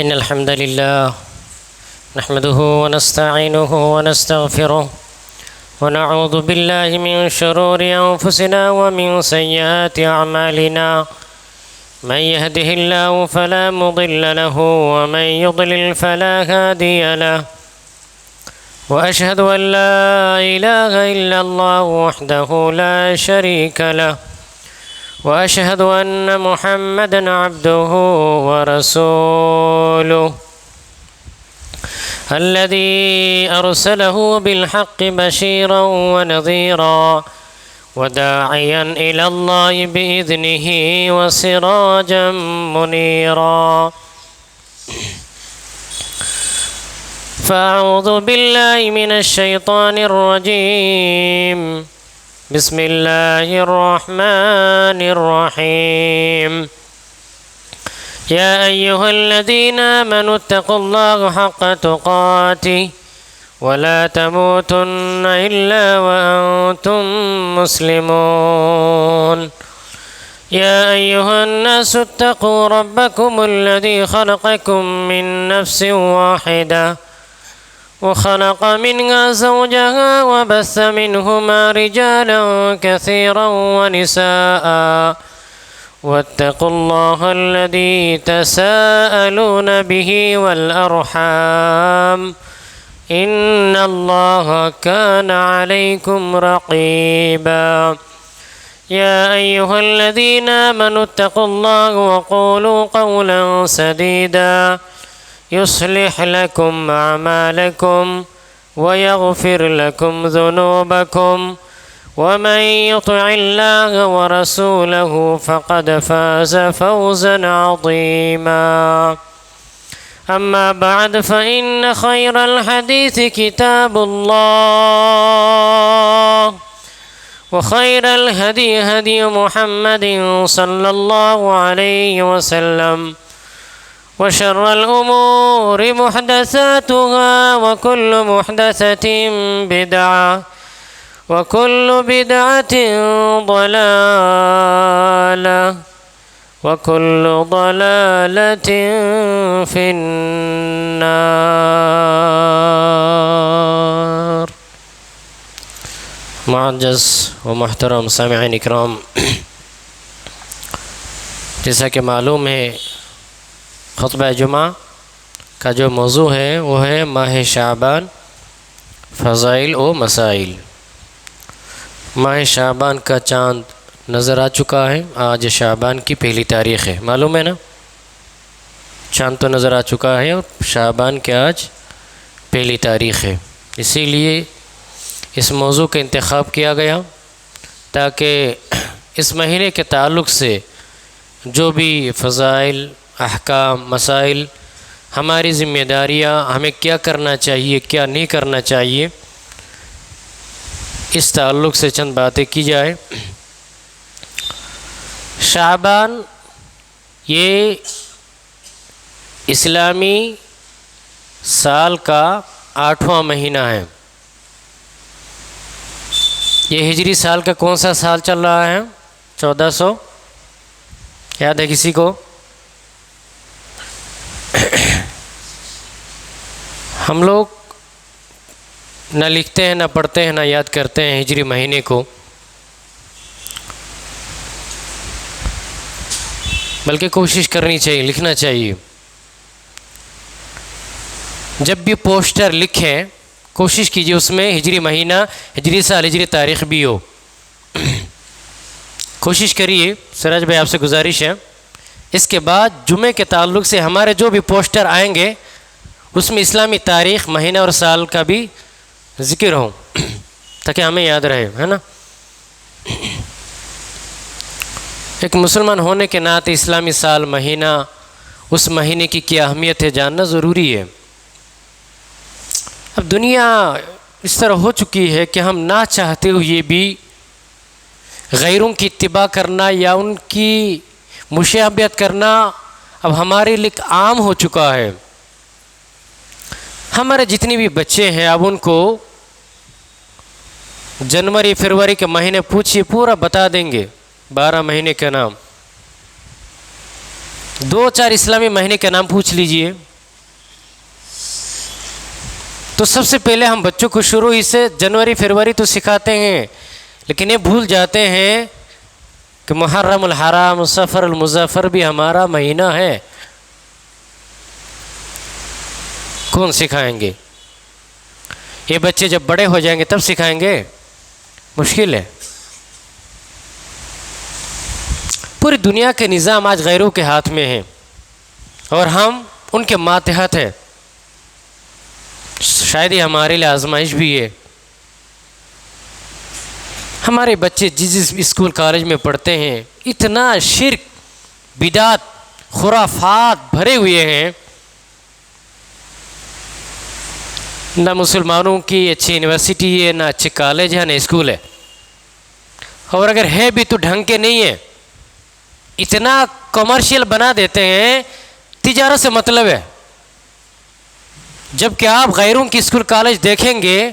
إن الحمد لله نحمده ونستعينه ونستغفره ونعوذ بالله من شرور أنفسنا ومن سيئات أعمالنا من يهده الله فلا مضل له ومن يضلل فلا هادي له وأشهد أن لا إله إلا الله وحده لا شريك له وأشهد أن محمدًا عبده ورسوله الذي أرسله بالحق بشيرا ونذيرا وداعيا إلى الله بإذنه وسراجا منيرا فأعوذ بالله من الشيطان الرجيم بسم الله الرحمن الرحيم يا أيها الذين آمنوا اتقوا الله حق تقاته ولا تموتن إلا وأنتم مسلمون يا أيها الناس اتقوا ربكم الذي خلقكم من نفس واحدة وخلق منها زوجها وبث منهما رجالا كثيرا ونساء واتقوا الله الذي تساءلون به والأرحام إن الله كان عليكم رقيبا يا أيها الذين آمنوا اتقوا الله وقولوا قولا سديدا يصلح لكم أعمالكم ويغفر لكم ذنوبكم ومن يطع الله ورسوله فقد فاز فوزا عظيما أما بعد فإن خير الحديث كتاب الله وخير الهدي هدي محمد صلى الله عليه وسلم وشر الأمور محدثاتها وكل محدثة بدعة وكل بدعة ضلالة وكل ضلالة في النار. معزز و محترم سامعین اکرام، جیسا کہ معلوم ہے خطبہ جمعہ کا جو موضوع ہے وہ ہے ماہ شعبان، فضائل و مسائل۔ ماہ شعبان کا چاند نظر آ چکا ہے، آج شعبان کی پہلی تاریخ ہے، معلوم ہے نا؟ چاند تو نظر آ چکا ہے اور شعبان کے آج پہلی تاریخ ہے، اسی لیے اس موضوع کا انتخاب کیا گیا تاکہ اس مہینے کے تعلق سے جو بھی فضائل، احکام، مسائل، ہماری ذمہ داریاں، ہمیں کیا کرنا چاہیے، کیا نہیں کرنا چاہیے، اس تعلق سے چند باتیں کی جائے۔ شعبان یہ اسلامی سال کا 8واں مہینہ ہے۔ یہ ہجری سال کا کون سا سال چل رہا ہے؟ 1400 یاد ہے کسی کو؟ ہم لوگ نہ لکھتے ہیں، نہ پڑھتے ہیں، نہ یاد کرتے ہیں ہجری مہینے کو، بلکہ کوشش کرنی چاہیے، لکھنا چاہیے۔ جب بھی پوسٹر لکھیں کوشش کیجیے اس میں ہجری مہینہ، ہجری سال، ہجری تاریخ بھی ہو، کوشش کریے۔ سراج بھائی آپ سے گزارش ہے، اس کے بعد جمعے کے تعلق سے ہمارے جو بھی پوسٹر آئیں گے اس میں اسلامی تاریخ، مہینہ اور سال کا بھی ذکر ہو تاکہ ہمیں یاد رہے، ہے نا؟ ایک مسلمان ہونے کے ناطے اسلامی سال، مہینہ، اس مہینے کی کیا اہمیت ہے جاننا ضروری ہے۔ اب دنیا اس طرح ہو چکی ہے کہ ہم نہ چاہتے ہوئے بھی غیروں کی اتباع کرنا یا ان کی مشابہت کرنا اب ہمارے لیے عام ہو چکا ہے۔ ہمارے جتنی بھی بچے ہیں اب ان کو جنوری فروری کے مہینے پوچھیے، پورا بتا دیں گے، 12 مہینے کا نام، دو چار اسلامی مہینے کا نام پوچھ لیجئے. تو سب سے پہلے ہم بچوں کو شروع ہی سے جنوری فروری تو سکھاتے ہیں، لیکن یہ بھول جاتے ہیں کہ محرم الحرام صفر المظفر بھی ہمارا مہینہ ہے. کون سکھائیں گے؟ یہ بچے جب بڑے ہو جائیں گے تب سکھائیں گے، مشکل ہے. پوری دنیا کے نظام آج غیروں کے ہاتھ میں ہیں اور ہم ان کے ماتحت ہیں. شاید یہ ہمارے لیے آزمائش بھی ہے. ہمارے بچے جس اسکول کالج میں پڑھتے ہیں اتنا شرک بدعت خرافات بھرے ہوئے ہیں. نہ مسلمانوں کی اچھی یونیورسٹی ہے، نہ اچھے کالج ہے، نہ اسکول ہے، اور اگر ہے بھی تو ڈھنگ کے نہیں ہے. اتنا کمرشل بنا دیتے ہیں، تجارت سے مطلب ہے. جب کہ آپ غیروں کی اسکول کالج دیکھیں گے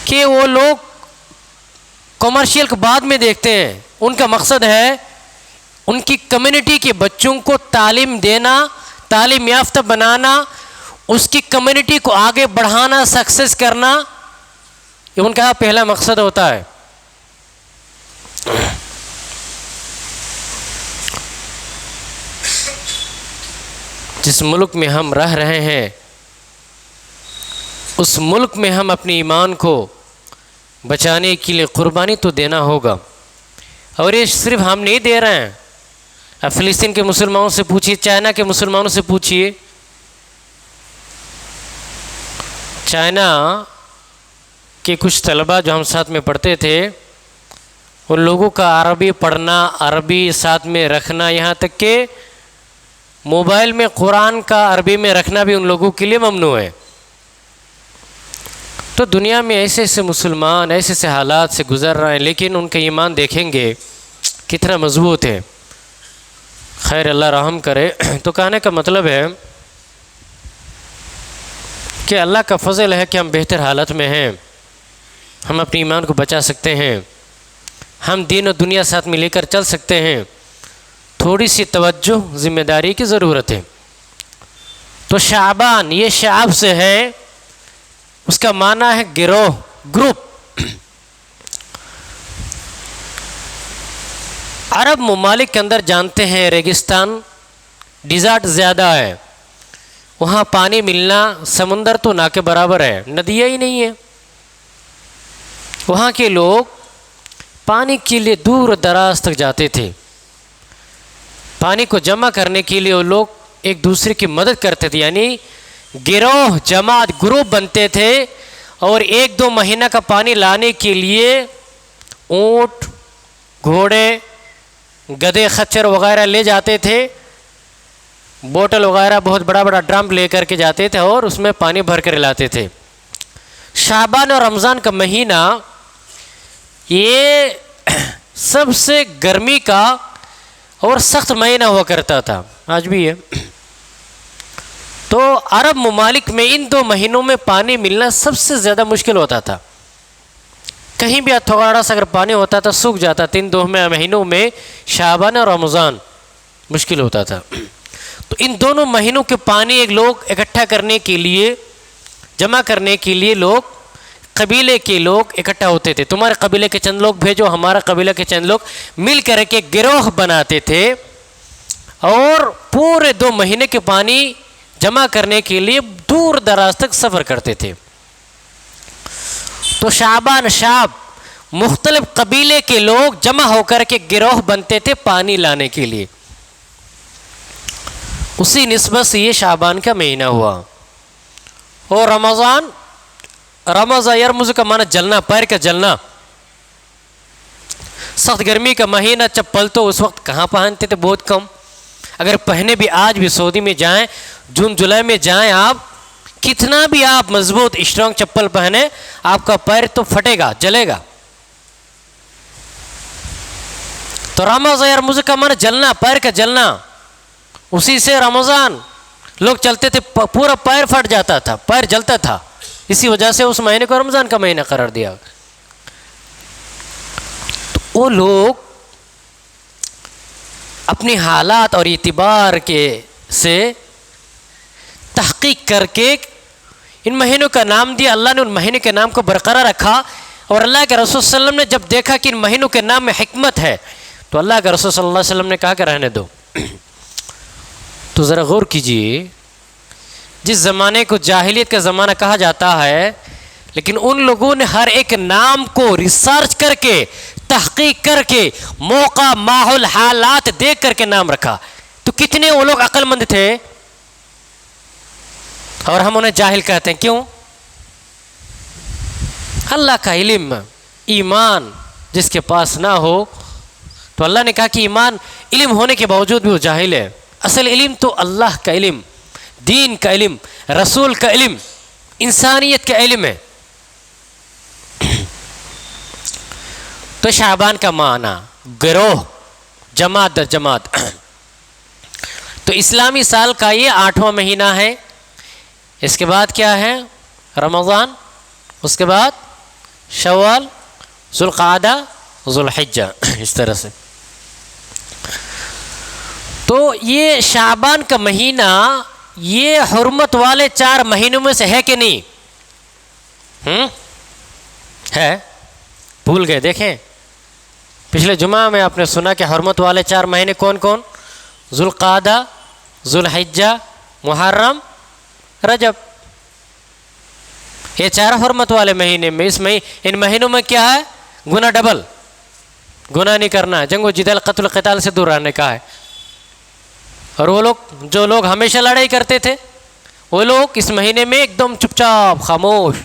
کہ وہ لوگ کمرشل کو بعد میں دیکھتے ہیں. ان کا مقصد ہے ان کی کمیونٹی کے بچوں کو تعلیم دینا، تعلیم یافتہ بنانا، اس کی کمیونٹی کو آگے بڑھانا، سکسیس کرنا. یہ ان کا پہلا مقصد ہوتا ہے. جس ملک میں ہم رہ رہے ہیں اس ملک میں ہم اپنے ایمان کو بچانے کے لیے قربانی تو دینا ہوگا. اور یہ صرف ہم نہیں دے رہے ہیں. اب فلسطین کے مسلمانوں سے پوچھیے، چائنا کے مسلمانوں سے پوچھیے. چائنا کے کچھ طلباء جو ہم ساتھ میں پڑھتے تھے، ان لوگوں کا عربی پڑھنا، عربی ساتھ میں رکھنا، یہاں تک کہ موبائل میں قرآن کا عربی میں رکھنا بھی ان لوگوں کے لیے ممنوع ہے. تو دنیا میں ایسے ایسے مسلمان ایسے ایسے حالات سے گزر رہے ہیں، لیکن ان کا ایمان دیکھیں گے کتنا مضبوط ہے. خیر اللہ رحم کرے. تو کہنے کا مطلب ہے کہ اللہ کا فضل ہے کہ ہم بہتر حالت میں ہیں، ہم اپنے ایمان کو بچا سکتے ہیں، ہم دین و دنیا ساتھ میں لے کر چل سکتے ہیں. تھوڑی سی توجہ ذمہ داری کی ضرورت ہے. تو شعبان یہ شعب سے ہے، اس کا معنی ہے گروہ، گروپ. عرب ممالک کے اندر جانتے ہیں ریگستان، ڈیزرٹ زیادہ ہے، وہاں پانی ملنا سمندر تو نہ کے برابر ہے، ندیاں ہی نہیں ہیں. وہاں کے لوگ پانی کے لیے دور دراز تک جاتے تھے. پانی کو جمع کرنے کے لیے وہ لوگ ایک دوسرے کی مدد کرتے تھے، یعنی گروہ، جماعت، گروپ بنتے تھے، اور ایک دو مہینہ کا پانی لانے کے لیے اونٹ، گھوڑے، گدھے، خچر وغیرہ لے جاتے تھے. بوتل وغیرہ بہت بڑا بڑا ڈرم لے کر کے جاتے تھے اور اس میں پانی بھر کر لاتے تھے. شعبان اور رمضان کا مہینہ یہ سب سے گرمی کا اور سخت مہینہ ہوا کرتا تھا، آج بھی ہے. تو عرب ممالک میں ان دو مہینوں میں پانی ملنا سب سے زیادہ مشکل ہوتا تھا. کہیں بھی تھوڑا سا اگر پانی ہوتا تھا سوکھ جاتا تھا. ان دو مہینوں میں شعبان اور رمضان مشکل ہوتا تھا. تو ان دونوں مہینوں کے پانی ایک لوگ اکٹھا کرنے کے لیے، جمع کرنے کے لیے لوگ، قبیلے کے لوگ اکٹھا ہوتے تھے. تمہارے قبیلے کے چند لوگ بھیجو، ہمارا قبیلے کے چند لوگ، مل کر کے گروہ بناتے تھے اور پورے 2 مہینے کے پانی جمع کرنے کے لیے دور دراز تک سفر کرتے تھے. تو شعبان، شعب، مختلف قبیلے کے لوگ جمع ہو کر کے گروہ بنتے تھے پانی لانے کے لیے. اسی نسبت سے یہ شعبان کا مہینہ ہوا. اور رمضان، رمضان یرمز کا معنی جلنا، پیر کا جلنا. سخت گرمی کا مہینہ، چپل تو اس وقت کہاں پہنتے تھے، بہت کم. اگر پہنے بھی آج بھی سعودی میں جائیں، جون جولائی میں جائیں، آپ کتنا بھی آپ مضبوط اسٹرانگ چپل پہنے، آپ کا پیر تو پھٹے گا، جلے گا. تو رمضان یرمز کا معنی جلنا، پیر کا جلنا. اسی سے رمضان لوگ چلتے تھے پورا پیر پھٹ جاتا تھا، پیر جلتا تھا. اسی وجہ سے اس مہینے کو رمضان کا مہینہ قرار دیا. تو وہ لوگ اپنی حالات اور اعتبار کے سے تحقیق کر کے ان مہینوں کا نام دیا. اللہ نے ان مہینوں کے نام کو برقرار رکھا، اور اللہ کے رسول صلی اللہ علیہ وسلم نے جب دیکھا کہ ان مہینوں کے نام میں حکمت ہے تو اللہ کے رسول صلی اللہ علیہ وسلم نے کہا کہ رہنے دو. تو ذرا غور کیجئے، جس زمانے کو جاہلیت کا زمانہ کہا جاتا ہے، لیکن ان لوگوں نے ہر ایک نام کو ریسرچ کر کے، تحقیق کر کے، موقع، ماحول، حالات دیکھ کر کے نام رکھا. تو کتنے وہ لوگ عقل مند تھے، اور ہم انہیں جاہل کہتے ہیں. کیوں؟ اللہ کا علم، ایمان جس کے پاس نہ ہو، تو اللہ نے کہا کہ ایمان علم ہونے کے باوجود بھی وہ جاہل ہے. اصل علم تو اللہ کا علم، دین کا علم، رسول کا علم، انسانیت کا علم ہے. تو شعبان کا معنی گروہ، جماعت در جماعت. تو اسلامی سال کا یہ 8واں مہینہ ہے. اس کے بعد کیا ہے؟ رمضان، اس کے بعد شوال، ذوالقعدہ، ذوالحجہ، اس طرح سے. تو یہ شعبان کا مہینہ یہ حرمت والے 4 مہینوں میں سے ہے کہ نہیں؟ ہے؟ بھول گئے؟ دیکھیں پچھلے جمعہ میں آپ نے سنا کہ حرمت والے 4 مہینے کون کون؟ ذوالقعدہ، ذوالحجہ، محرم، رجب. یہ 4 حرمت والے مہینے میں ان مہینوں میں کیا ہے؟ گناہ ڈبل، گناہ نہیں کرنا، جنگ و جدال، قتل و قتال سے دور رہنے کا ہے. اور وہ لوگ جو لوگ ہمیشہ لڑائی کرتے تھے وہ لوگ اس مہینے میں ایک دم چپ چاپ خاموش.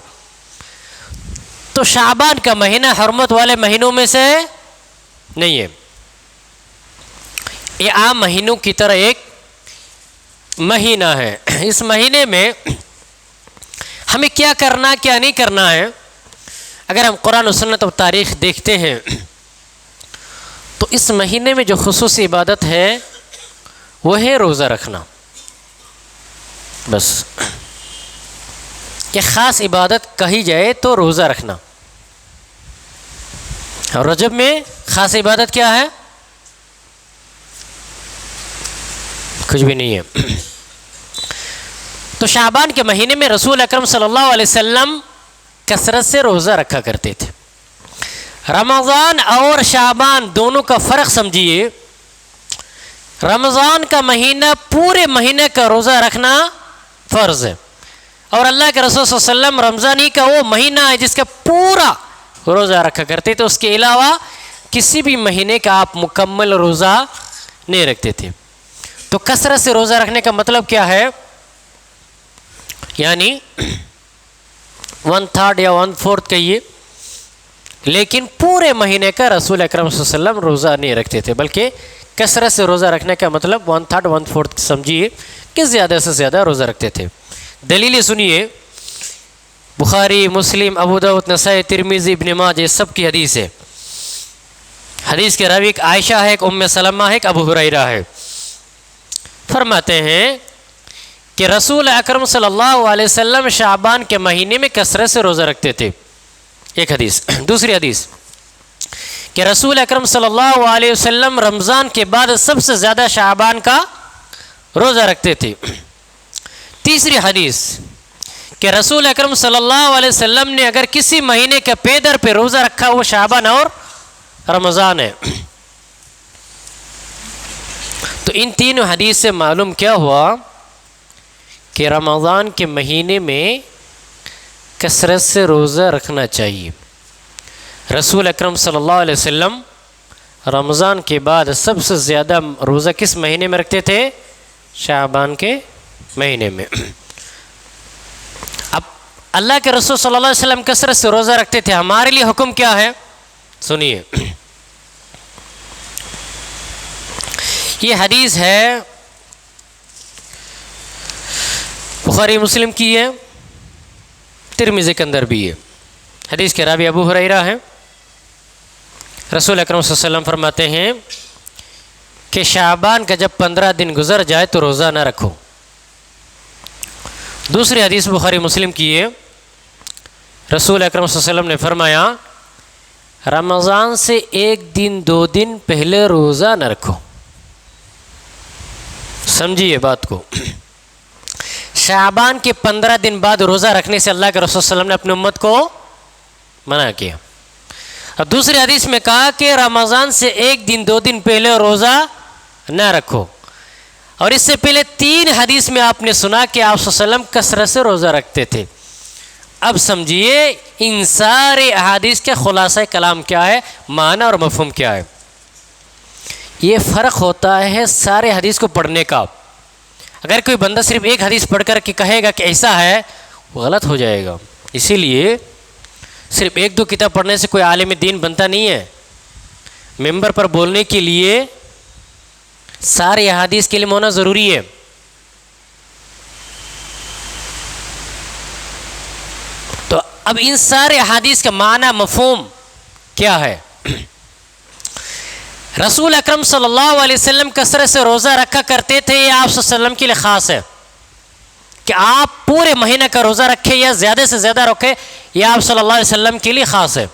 تو شعبان کا مہینہ حرمت والے مہینوں میں سے نہیں ہے. یہ عام مہینوں کی طرح ایک مہینہ ہے. اس مہینے میں ہمیں کیا کرنا کیا نہیں کرنا ہے. اگر ہم قرآن و سنت و تاریخ دیکھتے ہیں تو اس مہینے میں جو خصوصی عبادت ہے وہ ہے روزہ رکھنا. بس کہ خاص عبادت کہی جائے تو روزہ رکھنا. اور رجب میں خاص عبادت کیا ہے؟ کچھ بھی نہیں ہے. تو شعبان کے مہینے میں رسول اکرم صلی اللہ علیہ وسلم کثرت سے روزہ رکھا کرتے تھے. رمضان اور شعبان دونوں کا فرق سمجھیے. رمضان کا مہینہ پورے مہینے کا روزہ رکھنا فرض ہے، اور اللہ کے رسول صلی اللہ علیہ وسلم رمضان ہی کا وہ مہینہ ہے جس کا پورا روزہ رکھا کرتے تھے. اس کے علاوہ کسی بھی مہینے کا آپ مکمل روزہ نہیں رکھتے تھے. تو کثرت سے روزہ رکھنے کا مطلب کیا ہے؟ یعنی 1/3 یا 1/4 کہیے، لیکن پورے مہینے کا رسول اکرم صلی اللہ علیہ وسلم روزہ نہیں رکھتے تھے، بلکہ کثرت سے روزہ رکھنے کا مطلب 1/3 1/4 سمجھیے کہ زیادہ سے زیادہ روزہ رکھتے تھے. دلیلیں سنیے. بخاری، مسلم، ابو داؤد، نسائی، ترمذی، ابن ماجہ، یہ سب کی حدیث ہے. حدیث کے راوی ایک عائشہ ہے، ایک ام سلمہ ہے، ایک ابو ہریرہ ہے. فرماتے ہیں کہ رسول اکرم صلی اللہ علیہ وسلم شعبان کے مہینے میں کثرت سے روزہ رکھتے تھے. ایک حدیث. دوسری حدیث کہ رسول اکرم صلی اللہ علیہ وسلم رمضان کے بعد سب سے زیادہ شعبان کا روزہ رکھتے تھے. تیسری حدیث کہ رسول اکرم صلی اللہ علیہ وسلم نے اگر کسی مہینے کا پیدر پہ روزہ رکھا وہ شعبان اور رمضان ہے. تو ان تینوں حدیث سے معلوم کیا ہوا کہ رمضان کے مہینے میں کثرت سے روزہ رکھنا چاہیے. رسول اکرم صلی اللہ علیہ وسلم رمضان کے بعد سب سے زیادہ روزہ کس مہینے میں رکھتے تھے؟ شعبان کے مہینے میں. اب اللہ کے رسول صلی اللہ علیہ وسلم کثرت سے روزہ رکھتے تھے، ہمارے لیے حکم کیا ہے؟ سنیے. یہ حدیث ہے بخاری مسلم کی ہے، ترمذی کے اندر بھی ہے. حدیث کے راوی ابو ہریرہ ہیں. رسول اکرم صلی اللہ علیہ وسلم فرماتے ہیں کہ شعبان کا جب 15 دن گزر جائے تو روزہ نہ رکھو. دوسری حدیث بخاری مسلم کی ہے. رسول اکرم صلی اللہ علیہ وسلم نے فرمایا رمضان سے 1 دن 2 دن پہلے روزہ نہ رکھو. سمجھیے بات کو. شعبان کے 15 دن بعد روزہ رکھنے سے اللہ کے رسول صلی اللہ علیہ وسلم نے اپنی امت کو منع کیا. اب دوسری حدیث میں کہا کہ رمضان سے 1 دن 2 دن پہلے روزہ نہ رکھو. اور اس سے پہلے 3 حدیث میں آپ نے سنا کہ آپ صلی اللہ علیہ وسلم کثرت سے روزہ رکھتے تھے. اب سمجھیے ان سارے احادیث کے خلاصہ کلام کیا ہے, معنی اور مفہوم کیا ہے. یہ فرق ہوتا ہے سارے حدیث کو پڑھنے کا. اگر کوئی بندہ صرف ایک حدیث پڑھ کر کے کہے گا کہ ایسا ہے, وہ غلط ہو جائے گا. اسی لیے صرف 1-2 کتاب پڑھنے سے کوئی عالم دین بنتا نہیں ہے. ممبر پر بولنے کے لیے سارے احادیث کے علم ہونا ضروری ہے. تو اب ان سارے احادیث کا معنی مفہوم کیا ہے؟ رسول اکرم صلی اللہ علیہ وسلم کثرت سے روزہ رکھا کرتے تھے. یہ آپ صلی اللہ علیہ وسلم کے لیے خاص ہے کہ آپ پورے مہینے کا روزہ رکھیں یا زیادہ سے زیادہ رکھیں, یہ آپ صلی اللہ علیہ وسلم کے لیے خاص ہے.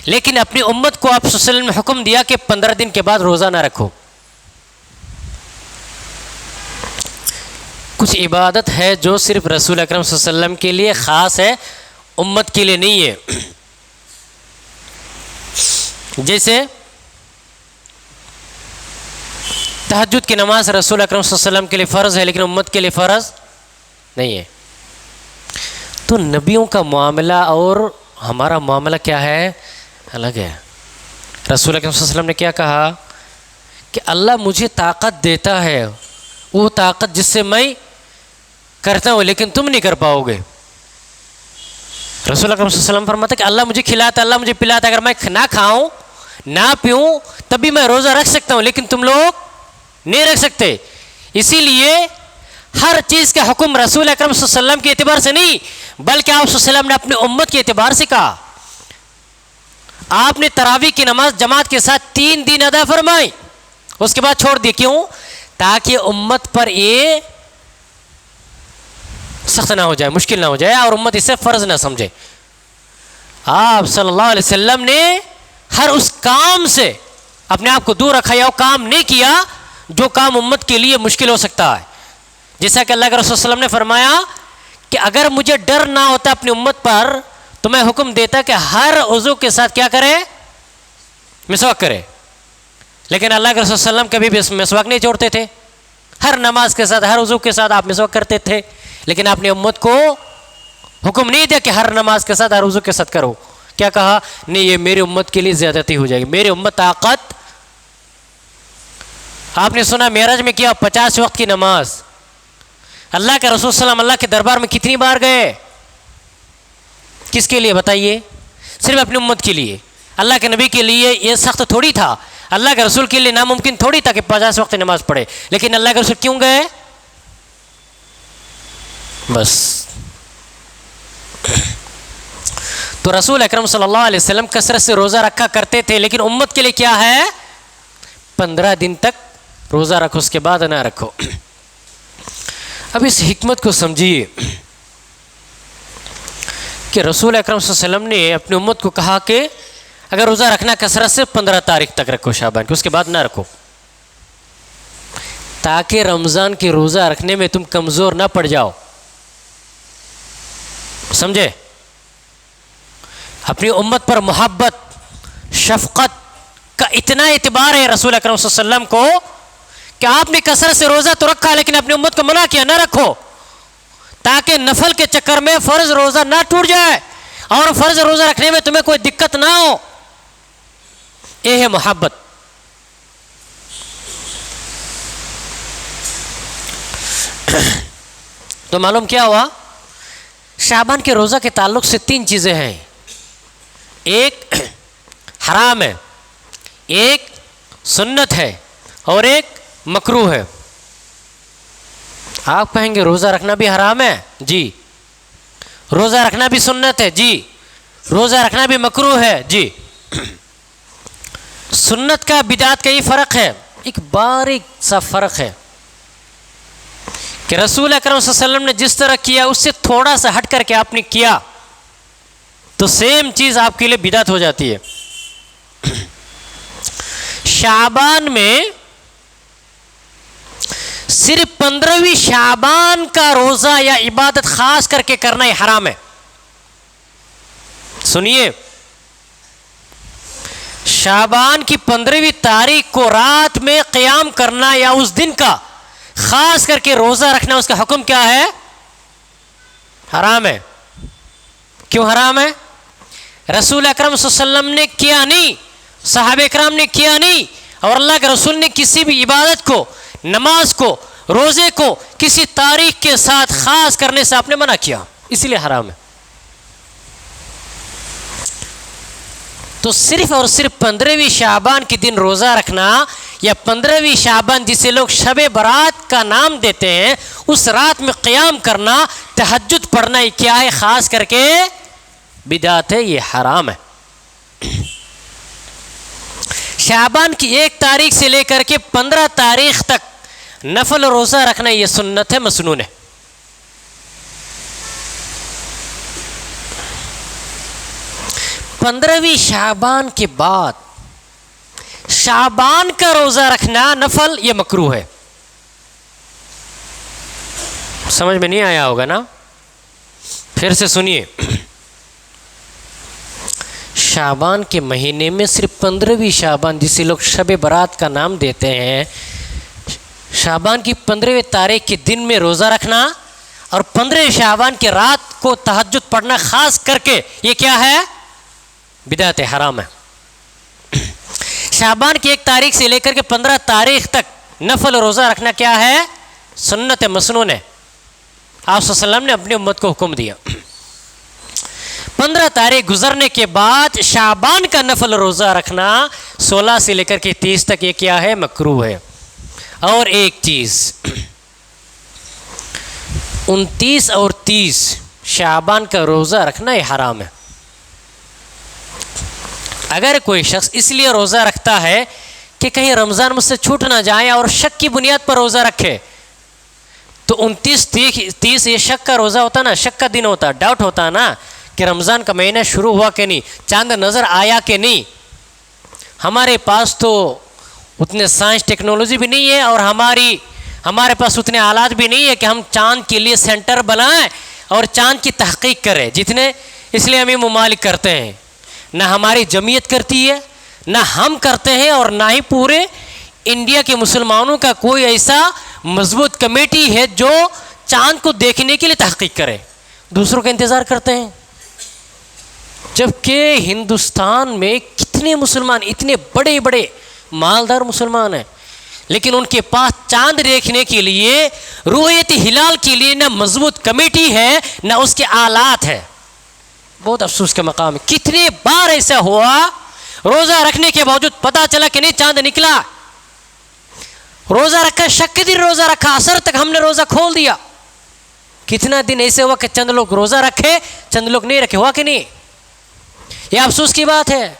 لیکن اپنی امت کو آپ صلی اللہ علیہ وسلم نے حکم دیا کہ 15 دن کے بعد روزہ نہ رکھو. کچھ عبادت ہے جو صرف رسول اکرم صلی اللہ علیہ وسلم کے لیے خاص ہے, امت کے لیے نہیں ہے. جیسے تہجد کی نماز رسول اکرم صلی اللہ علیہ وسلم کے لیے فرض ہے لیکن امت کے لیے فرض نہیں ہے. تو نبیوں کا معاملہ اور ہمارا معاملہ کیا ہے؟ الگ ہے. رسول اکرم صلی اللہ علیہ وسلم نے کیا کہا کہ اللہ مجھے طاقت دیتا ہے, وہ طاقت جس سے میں کرتا ہوں لیکن تم نہیں کر پاؤ گے. رسول اکرم صلی اللہ علیہ وسلم فرماتا کہ اللہ مجھے کھلاتا, اللہ مجھے پلاتا, اگر میں نہ کھاؤں نہ پیوں تب بھی میں روزہ رکھ سکتا ہوں لیکن تم لوگ نہیں رکھ سکتے. اسی لیے ہر چیز کا حکم رسول اکرم صلی اللہ علیہ وسلم کے اعتبار سے نہیں بلکہ آپ صلی اللہ علیہ وسلم نے اپنی امت کے اعتبار سے کہا. آپ نے تراویح کی نماز جماعت کے ساتھ 3 دن ادا فرمائی, اس کے بعد چھوڑ دی. کیوں؟ تاکہ امت پر یہ سخت نہ ہو جائے, مشکل نہ ہو جائے اور امت اسے فرض نہ سمجھے. آپ صلی اللہ علیہ وسلم نے ہر اس کام سے اپنے آپ کو دور رکھا یا وہ کام نہیں کیا جو کام امت کے لیے مشکل ہو سکتا ہے. جیسا کہ اللہ کے رسول صلی اللہ علیہ وسلم نے فرمایا کہ اگر مجھے ڈر نہ ہوتا اپنی امت پر تو میں حکم دیتا کہ ہر عضو کے ساتھ کیا کرے؟ مسواک کرے. لیکن اللہ کے رسول صلی اللہ علیہ وسلم کبھی بھی مسواک نہیں چھوڑتے تھے. ہر نماز کے ساتھ ہر عضو کے ساتھ آپ مسواک کرتے تھے لیکن آپ نے امت کو حکم نہیں دیا کہ ہر نماز کے ساتھ ہر عضو کے ساتھ کرو. کیا کہا؟ نہیں, یہ میری امت کے لیے زیادتی ہو جائے گی. میری امت طاقت, آپ نے سنا معراج میں کیا 50 وقت کی نماز. اللہ کے رسول صلی اللہ علیہ وسلم اللہ کے دربار میں کتنی بار گئے؟ کس کے لیے بتائیے؟ صرف اپنی امت کے لیے. اللہ کے نبی کے لیے یہ سخت تھوڑی تھا, اللہ کے رسول کے لیے ناممکن تھوڑی تھا کہ 50 وقت نماز پڑھے. لیکن اللہ کے رسول کیوں گئے؟ بس. تو رسول اکرم صلی اللہ علیہ وسلم کثرت سے روزہ رکھا کرتے تھے لیکن امت کے لیے کیا ہے؟ 15 دن تک روزہ رکھو, اس کے بعد نہ رکھو. اب اس حکمت کو سمجھیے کہ رسول اکرم صلی اللہ علیہ وسلم نے اپنی امت کو کہا کہ اگر روزہ رکھنا کثرت سے 15 تاریخ تک رکھو شعبان کی, اس کے بعد نہ رکھو, تاکہ رمضان کے روزہ رکھنے میں تم کمزور نہ پڑ جاؤ. سمجھے؟ اپنی امت پر محبت شفقت کا اتنا اعتبار ہے رسول اکرم صلی اللہ علیہ وسلم کو کہ آپ نے کثرت سے روزہ تو رکھا لیکن اپنی امت کو منع کیا نہ رکھو, تاکہ نفل کے چکر میں فرض روزہ نہ ٹوٹ جائے اور فرض روزہ رکھنے میں تمہیں کوئی دقت نہ ہو. یہ ہے محبت. تو معلوم کیا ہوا؟ شعبان کے روزہ کے تعلق سے 3 چیزیں ہیں. ایک حرام ہے, ایک سنت ہے اور ایک مکروہ ہے. آپ کہیں گے روزہ رکھنا بھی حرام ہے؟ جی. روزہ رکھنا بھی سنت ہے؟ جی. روزہ رکھنا بھی مکروہ ہے؟ جی. سنت کا بدعت کا یہ فرق ہے, ایک باریک سا فرق ہے کہ رسول اکرم صلی اللہ علیہ وسلم نے جس طرح کیا اس سے تھوڑا سا ہٹ کر کے آپ نے کیا تو سیم چیز آپ کے لیے بدعت ہو جاتی ہے. شعبان میں صرف 15ویں شعبان کا روزہ یا عبادت خاص کر کے کرنا یہ حرام ہے. سنیے، شعبان کی 15ویں تاریخ کو رات میں قیام کرنا یا اس دن کا خاص کر کے روزہ رکھنا، اس کا حکم کیا ہے؟ حرام ہے. کیوں حرام ہے؟ رسول اکرم صلی اللہ علیہ وسلم نے کیا نہیں، صحابہ اکرام نے کیا نہیں، اور اللہ کے رسول نے کسی بھی عبادت کو، نماز کو، روزے کو کسی تاریخ کے ساتھ خاص کرنے سے آپ نے منع کیا، اسی لیے حرام ہے. تو صرف اور صرف 15ویں شعبان کے دن روزہ رکھنا یا 15ویں شعبان جسے لوگ شب برات کا نام دیتے ہیں، اس رات میں قیام کرنا، تہجد پڑھنا، یہ کیا ہے؟ خاص کر کے بدعت ہے، یہ حرام ہے. شعبان کی 1 تاریخ سے لے کر کے 15 تاریخ تک نفل روزہ رکھنا یہ سنت ہے، مسنون ہے. پندرہویں شعبان کے بعد شعبان کا روزہ رکھنا نفل یہ مکروہ ہے. سمجھ میں نہیں آیا ہوگا نا؟ پھر سے سنیے، شعبان کے مہینے میں صرف 15ویں شعبان جسے لوگ شب برات کا نام دیتے ہیں، شعبان کی 15ویں تاریخ کے دن میں روزہ رکھنا اور 15 شعبان کے رات کو تہجد پڑھنا خاص کر کے یہ کیا ہے؟ بدعت حرام ہے. شعبان کی 1 تاریخ سے لے کر کے 15 تاریخ تک نفل روزہ رکھنا کیا ہے؟ سنت مسنون ہے. آپ صلی اللہ علیہ وسلم نے اپنی امت کو حکم دیا. 15 تاریخ گزرنے کے بعد شعبان کا نفل روزہ رکھنا 16 سے لے کر کے 30 تک یہ کیا ہے؟ مکروہ ہے. اور ایک چیز، 29 اور 30 شعبان کا روزہ رکھنا یہ حرام ہے. اگر کوئی شخص اس لیے روزہ رکھتا ہے کہ کہیں رمضان مجھ سے چھوٹ نہ جائے اور شک کی بنیاد پر روزہ رکھے، تو 29 30 یہ شک کا روزہ ہوتا نا، شک کا دن ہوتا، ڈاؤٹ ہوتا نا کہ رمضان کا مہینہ شروع ہوا کہ نہیں، چاند نظر آیا کہ نہیں. ہمارے پاس تو اتنے سائنس ٹیکنالوجی بھی نہیں ہے اور ہمارے پاس اتنے آلات بھی نہیں ہے کہ ہم چاند کے لیے سینٹر بنائیں اور چاند کی تحقیق کریں، جتنے اسلامی ممالک کرتے ہیں. نہ ہماری جمعیت کرتی ہے، نہ ہم کرتے ہیں، اور نہ ہی پورے انڈیا کے مسلمانوں کا کوئی ایسا مضبوط کمیٹی ہے جو چاند کو دیکھنے کے لیے تحقیق کرے. دوسروں کا انتظار کرتے ہیں. جبکہ ہندوستان میں کتنے مسلمان، اتنے بڑے بڑے مالدار مسلمان ہیں، لیکن ان کے پاس چاند دیکھنے کے لیے، رؤیت ہلال کے لیے نہ مضبوط کمیٹی ہے نہ اس کے آلات ہے. بہت افسوس کا مقام ہے. کتنے بار ایسا ہوا روزہ رکھنے کے باوجود پتہ چلا کہ نہیں چاند نکلا، روزہ رکھا، شک کے دن روزہ رکھا، عصر تک ہم نے روزہ کھول دیا. کتنا دن ایسے ہوا کہ چند لوگ روزہ رکھے، چند لوگ نہیں رکھے. ہوا کہ نہیں؟ یہ افسوس کی بات ہے.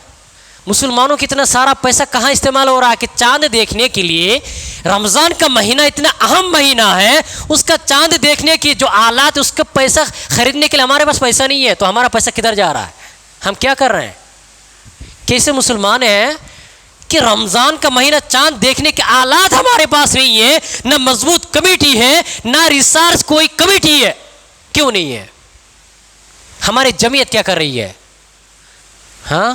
مسلمانوں کی اتنا سارا پیسہ کہاں استعمال ہو رہا ہے کہ چاند دیکھنے کے لیے. رمضان کا مہینہ اتنا اہم مہینہ ہے، اس کا چاند دیکھنے کی جو آلات، اس کا پیسہ خریدنے کے لیے ہمارے پاس پیسہ نہیں ہے. تو ہمارا پیسہ کدھر جا رہا ہے؟ ہم کیا کر رہے ہیں؟ کیسے مسلمان ہیں کہ رمضان کا مہینہ چاند دیکھنے کے آلات ہمارے پاس نہیں ہے، نہ مضبوط کمیٹی ہے، نہ ریسرچ کوئی کمیٹی ہے. کیوں نہیں ہے؟ ہماری جمعیت کیا کر رہی ہے؟ ہاں،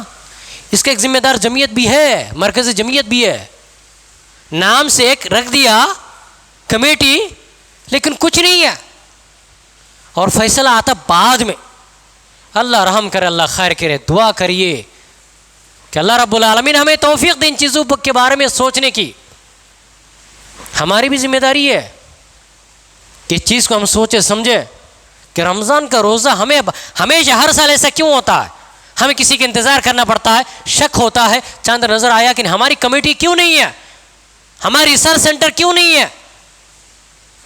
اس کا ایک ذمہ دار جمعیت بھی ہے، مرکزی جمعیت بھی ہے. نام سے ایک رکھ دیا کمیٹی، لیکن کچھ نہیں ہے، اور فیصلہ آتا بعد میں. اللہ رحم کرے، اللہ خیر کرے. دعا کریے کہ اللہ رب العالمین ہمیں توفیق دے ان چیزوں کے بارے میں سوچنے کی. ہماری بھی ذمہ داری ہے کہ اس چیز کو ہم سوچے سمجھے کہ رمضان کا روزہ ہمیں ہمیشہ ہر سال ایسا کیوں ہوتا ہے؟ ہمیں کسی کا انتظار کرنا پڑتا ہے، شک ہوتا ہے چاند نظر آیا کہ ہماری کمیٹی کیوں نہیں ہے، ہماری ریسرچ سینٹر کیوں نہیں ہے.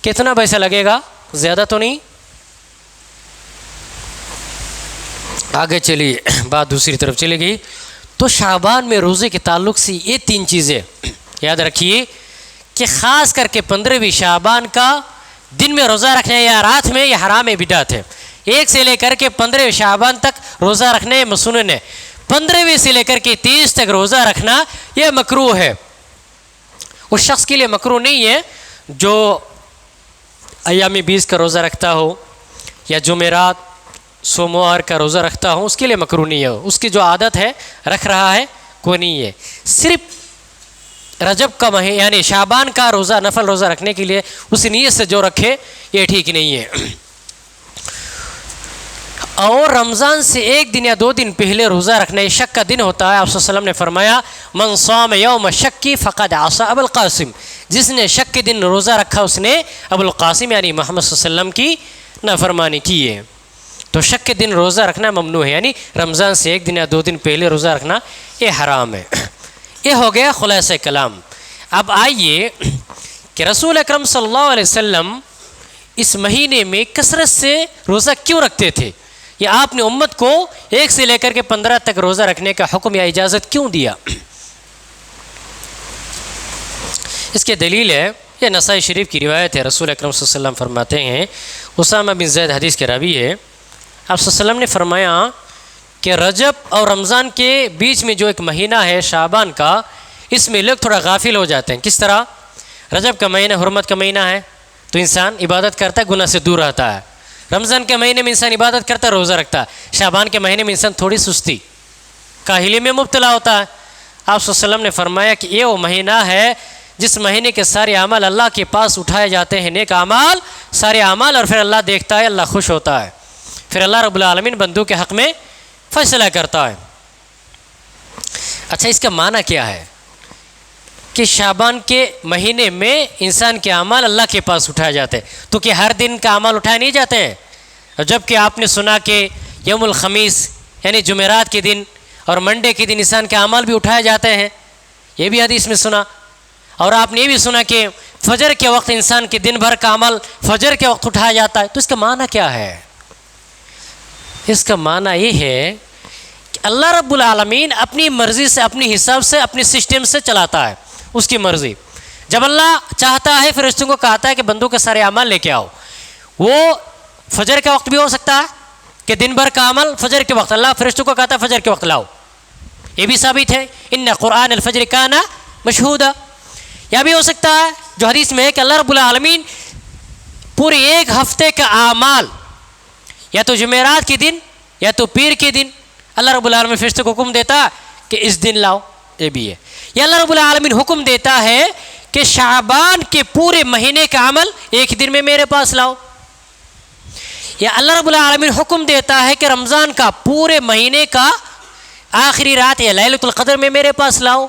کتنا پیسہ لگے گا؟ زیادہ تو نہیں. آگے چلیے، بات دوسری طرف چلے گئی. تو شعبان میں روزے کے تعلق سے یہ 3 چیزیں یاد رکھیے کہ خاص کر کے 15ویں شعبان کا دن میں روزہ رکھنا یا رات میں یہ حرام بدعت ہے. 1 سے لے کر کے 15 شعبان تک روزہ رکھنے مسنون ہے. 15ویں سے لے کر کے 30 تک روزہ رکھنا یہ مکروہ ہے. اس شخص کے لیے مکروہ نہیں ہے جو ایام 20 کا روزہ رکھتا ہو یا جمعرات سوموار کا روزہ رکھتا ہو، اس کے لیے مکروہ نہیں ہے، اس کی جو عادت ہے رکھ رہا ہے کوئی نہیں ہے. صرف رجب کا مہینہ یعنی شعبان کا روزہ نفل روزہ رکھنے کے لیے اس نیت سے جو رکھے یہ ٹھیک نہیں ہے. اور رمضان سے 1 دن یا 2 دن پہلے روزہ رکھنا، یہ شک کا دن ہوتا ہے. آپ صلی اللہ علیہ وسلم نے فرمایا من صام یوم الشک فقد عصى ابو القاسم، جس نے شک کے دن روزہ رکھا اس نے ابو القاسم یعنی محمد صلی اللہ علیہ وسلم کی نافرمانی کی ہے. تو شک کے دن روزہ رکھنا ممنوع ہے، یعنی رمضان سے 1 دن یا 2 دن پہلے روزہ رکھنا یہ حرام ہے. یہ ہو گیا خلاصہ کلام. اب آئیے کہ رسول اکرم صلی اللہ علیہ وسلم اس مہینے میں کثرت سے روزہ کیوں رکھتے تھے، یا آپ نے امت کو 1 سے لے کر کے 15 تک روزہ رکھنے کا حکم یا اجازت کیوں دیا؟ اس کے دلیل ہے، یہ نسائی شریف کی روایت ہے. رسول اکرم صلی اللہ علیہ وسلم فرماتے ہیں، اسامہ بن زید حدیث کے راوی ہے، آپ صلی اللہ علیہ وسلم نے فرمایا کہ رجب اور رمضان کے بیچ میں جو ایک مہینہ ہے شعبان کا، اس میں لوگ تھوڑا غافل ہو جاتے ہیں. کس طرح؟ رجب کا مہینہ حرمت کا مہینہ ہے تو انسان عبادت کرتا ہے، گناہ سے دور رہتا ہے. رمضان کے مہینے میں انسان عبادت کرتا ہے، روزہ رکھتا ہے. شعبان کے مہینے میں انسان تھوڑی سستی کاہلی میں مبتلا ہوتا ہے. آپ صلی اللہ علیہ وسلم نے فرمایا کہ یہ وہ مہینہ ہے جس مہینے کے سارے اعمال اللہ کے پاس اٹھائے جاتے ہیں، نیک اعمال سارے اعمال، اور پھر اللہ دیکھتا ہے، اللہ خوش ہوتا ہے، پھر اللہ رب العالمین بندوں کے حق میں فیصلہ کرتا ہے. اچھا، اس کا معنی کیا ہے کہ شعبان کے مہینے میں انسان کے اعمال اللہ کے پاس اٹھائے جاتے ہیں؟ تو کہ ہر دن کا اعمال اٹھائے نہیں جاتے ہیں؟ جب کہ آپ نے سنا کہ یوم الخمیس یعنی جمعرات کے دن اور منڈے کے دن انسان کے اعمال بھی اٹھائے جاتے ہیں، یہ بھی حدیث میں سنا. اور آپ نے یہ بھی سنا کہ فجر کے وقت انسان کے دن بھر کا عمل فجر کے وقت اٹھایا جاتا ہے. تو اس کا معنی کیا ہے؟ اس کا معنی یہ ہے کہ اللہ رب العالمین اپنی مرضی سے، اپنی حساب سے، اپنی سسٹم سے چلاتا ہے، اس کی مرضی. جب اللہ چاہتا ہے فرشتوں کو کہتا ہے کہ بندوں کے سارے اعمال لے کے آؤ. وہ فجر کے وقت بھی ہو سکتا ہے کہ دن بھر کا عمل فجر کے وقت اللہ فرشتوں کو کہتا ہے فجر کے وقت لاؤ، یہ بھی ثابت ہے ان قرآن الفجر کان مشہودا. یا بھی ہو سکتا ہے جو حدیث میں ہے کہ اللہ رب العالمین پورے 1 ہفتے کا اعمال یا تو جمعرات کے دن یا تو پیر کے دن اللہ رب العالمین فرشتوں کو حکم دیتا کہ اس دن لاؤ، یہ بھی ہے. یا اللہ رب العالمین حکم دیتا ہے کہ شعبان کے پورے مہینے کا عمل 1 دن میں میرے پاس لاؤ. یا اللہ رب العالمین حکم دیتا ہے کہ رمضان کا پورے مہینے کا آخری رات یا لیلۃ القدر میں میرے پاس لاؤ.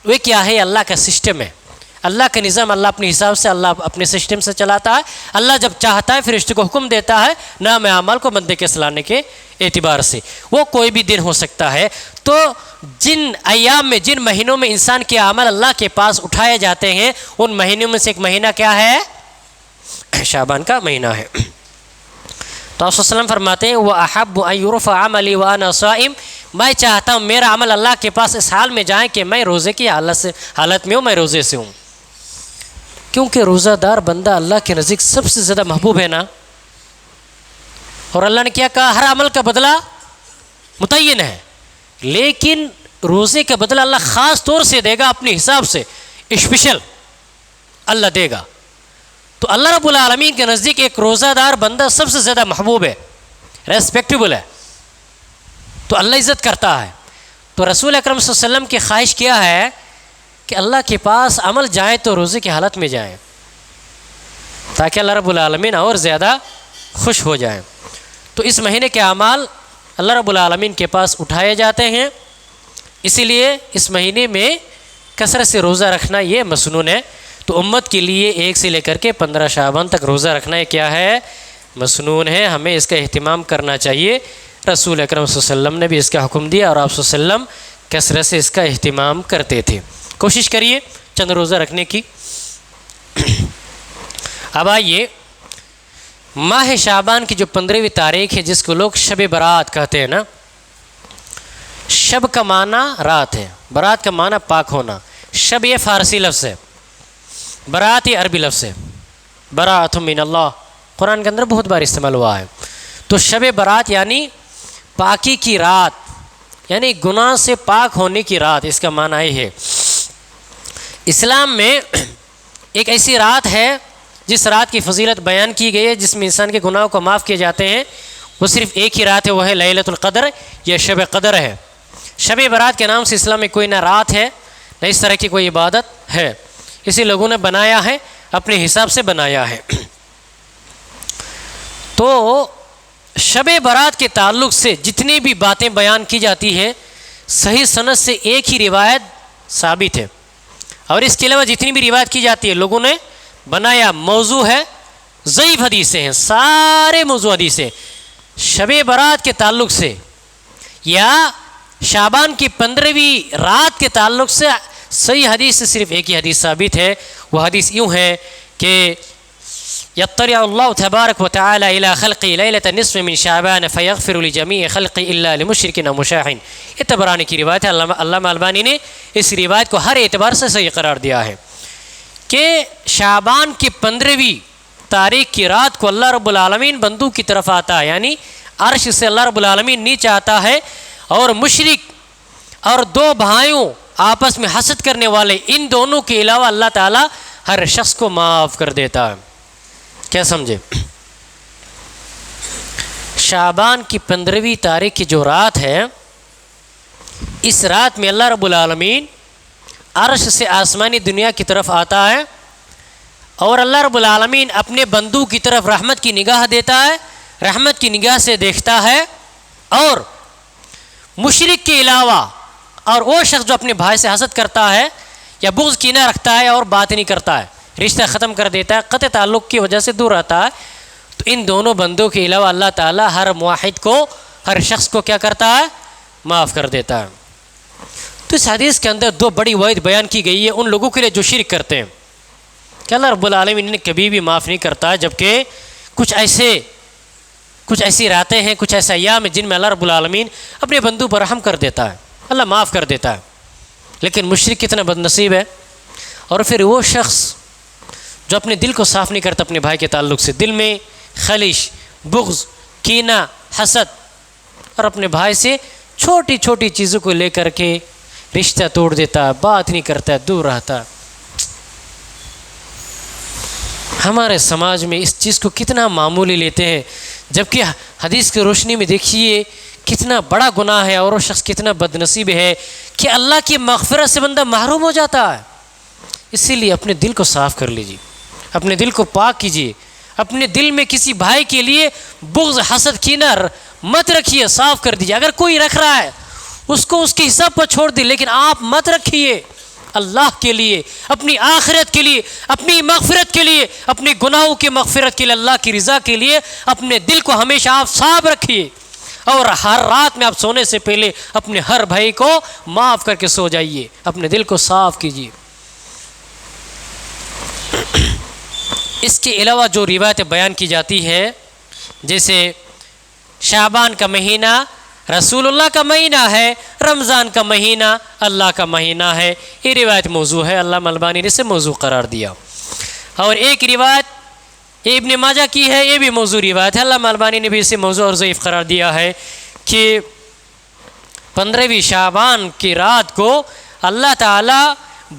وہ کیا ہے؟ اللہ کا سسٹم ہے، اللہ کا نظام. اللہ اپنے حساب سے، اللہ اپنے سسٹم سے چلاتا ہے. اللہ جب چاہتا ہے فرشتے کو حکم دیتا ہے نام اعمال کو بندے کے سلانے کے اعتبار سے. وہ کوئی بھی دن ہو سکتا ہے. تو جن ایام میں، جن مہینوں میں انسان کے اعمال اللہ کے پاس اٹھائے جاتے ہیں، ان مہینوں میں سے ایک مہینہ کیا ہے؟ شعبان کا مہینہ ہے. تو آپ صلی اللہ علیہ وسلم فرماتے ہیں وَأَحَبُّ أَن يُرْفَعَ عَمَلِي وَأَنَا صَائِمٌ، میں چاہتا ہوں میرا عمل اللہ کے پاس اس حال میں جائیں کہ میں روزے کی حالت میں ہوں، میں روزے سے ہوں. کیونکہ روزہ دار بندہ اللہ کے نزدیک سب سے زیادہ محبوب ہے نا. اور اللہ نے کیا کہا؟ ہر عمل کا بدلہ متعین ہے، لیکن روزے کا بدلہ اللہ خاص طور سے دے گا، اپنے حساب سے اسپیشل اللہ دے گا. تو اللہ رب العالمین کے نزدیک ایک روزہ دار بندہ سب سے زیادہ محبوب ہے، ریسپیکٹیبل ہے، تو اللہ عزت کرتا ہے. تو رسول اکرم صلی اللہ علیہ وسلم کی خواہش کیا ہے کہ اللہ کے پاس عمل جائے تو روزے کی حالت میں جائیں، تاکہ اللہ رب العالمین اور زیادہ خوش ہو جائیں. تو اس مہینے کے اعمال اللہ رب العالمین کے پاس اٹھائے جاتے ہیں، اسی لیے اس مہینے میں کثرت سے روزہ رکھنا یہ مسنون ہے. تو امت کے لیے 1 سے لے کر کے 15 شعبان تک روزہ رکھنا یہ کیا ہے؟ مسنون ہے. ہمیں اس کا اہتمام کرنا چاہیے. رسول اکرم صلی اللہ علیہ وسلم نے بھی اس کا حکم دیا اور آپ صلی اللہ علیہ وسلم کثرت سے اس کا اہتمام کرتے تھے. کوشش کریے چند روزہ رکھنے کی. اب آئیے ماہ شعبان کی جو 15ویں تاریخ ہے، جس کو لوگ شب برات کہتے ہیں نا. شب کا معنی رات ہے، برات کا معنی پاک ہونا. شب یہ فارسی لفظ ہے، برات یہ عربی لفظ ہے. برات من اللہ قرآن کے اندر بہت بار استعمال ہوا ہے. تو شب برات یعنی پاکی کی رات، یعنی گناہ سے پاک ہونے کی رات. اس کا معنی یہ ہے اسلام میں ایک ایسی رات ہے جس رات کی فضیلت بیان کی گئی ہے جس میں انسان کے گناہوں کو معاف کیے جاتے ہیں، وہ صرف ایک ہی رات ہے، وہ ہے لیلۃ القدر یا شب قدر ہے۔ شب برات کے نام سے اسلام میں کوئی نہ رات ہے نہ اس طرح کی کوئی عبادت ہے، اسی لوگوں نے بنایا ہے، اپنے حساب سے بنایا ہے۔ تو شب برات کے تعلق سے جتنی بھی باتیں بیان کی جاتی ہیں صحیح سند سے ایک ہی روایت ثابت ہے، اور اس کے علاوہ جتنی بھی روایت کی جاتی ہے لوگوں نے بنایا، موضوع ہے، ضعیف حدیثیں ہیں، سارے موضوع حدیثیں شب برات کے تعلق سے یا شعبان کی 15ویں رات کے تعلق سے صحیح حدیث سے صرف ایک ہی حدیث ثابت ہے۔ وہ حدیث یوں ہے کہ یطلع اللہ تبارک و تعالی الی خلقی لیلۃ النصف من شعبان فیغفر لجمیع خلقی الا لمشرک او مشاحن۔ یہ طبرانی کی روایت ہے۔ علامہ البانی نے اس روایت کو ہر اعتبار سے صحیح قرار دیا ہے کہ شعبان کی 15ویں تاریخ کی رات کو اللہ رب العالمین بندوں کی طرف آتا ہے، یعنی عرش سے اللہ رب العالمین نیچے آتا ہے، اور مشرک اور دو بھائیوں آپس میں حسد کرنے والے ان دونوں کے علاوہ اللہ تعالیٰ ہر شخص کو معاف کر دیتا ہے۔ کیا سمجھے؟ شعبان کی 15ویں تاریخ کی جو رات ہے، اس رات میں اللہ رب العالمین عرش سے آسمانی دنیا کی طرف آتا ہے، اور اللہ رب العالمین اپنے بندوں کی طرف رحمت کی نگاہ دیتا ہے، رحمت کی نگاہ سے دیکھتا ہے، اور مشرک کے علاوہ اور وہ شخص جو اپنے بھائی سے حسد کرتا ہے یا بغض کینہ رکھتا ہے اور بات نہیں کرتا ہے، رشتہ ختم کر دیتا ہے، قطع تعلق کی وجہ سے دور رہتا ہے، تو ان دونوں بندوں کے علاوہ اللہ تعالیٰ ہر موحد کو، ہر شخص کو کیا کرتا ہے؟ معاف کر دیتا ہے۔ تو اس حدیث کے اندر دو بڑی وعید بیان کی گئی ہے ان لوگوں کے لیے جو شرک کرتے ہیں کہ اللہ رب العالمین انہیں کبھی بھی معاف نہیں کرتا، جبکہ کچھ ایسی راتیں ہیں، کچھ ایسے ایام ہیں جن میں اللہ رب العالمین اپنے بندوں پر رحم کر دیتا ہے، اللہ معاف کر دیتا ہے۔ لیکن مشرک کتنا بد نصیب ہے، اور پھر وہ شخص جو اپنے دل کو صاف نہیں کرتا اپنے بھائی کے تعلق سے، دل میں خلش، بغض، کینہ، حسد، اور اپنے بھائی سے چھوٹی چھوٹی چیزوں کو لے کر کے رشتہ توڑ دیتا ہے، بات نہیں کرتا ہے، دور رہتا ہے۔ ہمارے سماج میں اس چیز کو کتنا معمولی لیتے ہیں، جبکہ حدیث کی روشنی میں دیکھیے کتنا بڑا گناہ ہے، اور وہ شخص کتنا بد نصیب ہے کہ اللہ کی مغفرت سے بندہ محروم ہو جاتا ہے۔ اسی لیے اپنے دل کو صاف کر لیجیے، اپنے دل کو پاک کیجیے، اپنے دل میں کسی بھائی کے لیے بغض، حسد، کینہ مت رکھیے، صاف کر دیجیے۔ اگر کوئی رکھ رہا ہے اس کو اس کے حساب پر چھوڑ دی، لیکن آپ مت رکھیے۔ اللہ کے لیے، اپنی آخرت کے لیے، اپنی مغفرت کے لیے، اپنے گناہوں کی مغفرت کے لیے، اللہ کی رضا کے لیے اپنے دل کو ہمیشہ آپ صاف رکھیے، اور ہر رات میں آپ سونے سے پہلے اپنے ہر بھائی کو معاف کر کے سو جائیے، اپنے دل کو صاف کیجیے۔ اس کے علاوہ جو روایتیں بیان کی جاتی ہے، جیسے شعبان کا مہینہ رسول اللہ کا مہینہ ہے، رمضان کا مہینہ اللہ کا مہینہ ہے، یہ روایت موضوع ہے، علامہ البانی نے اسے موضوع قرار دیا۔ اور ایک روایت ابن ماجہ کی ہے، یہ بھی موضوع روایت ہے، علامہ البانی نے بھی اسے موضوع اور ضعیف قرار دیا ہے کہ 15ویں شعبان کی رات کو اللہ تعالیٰ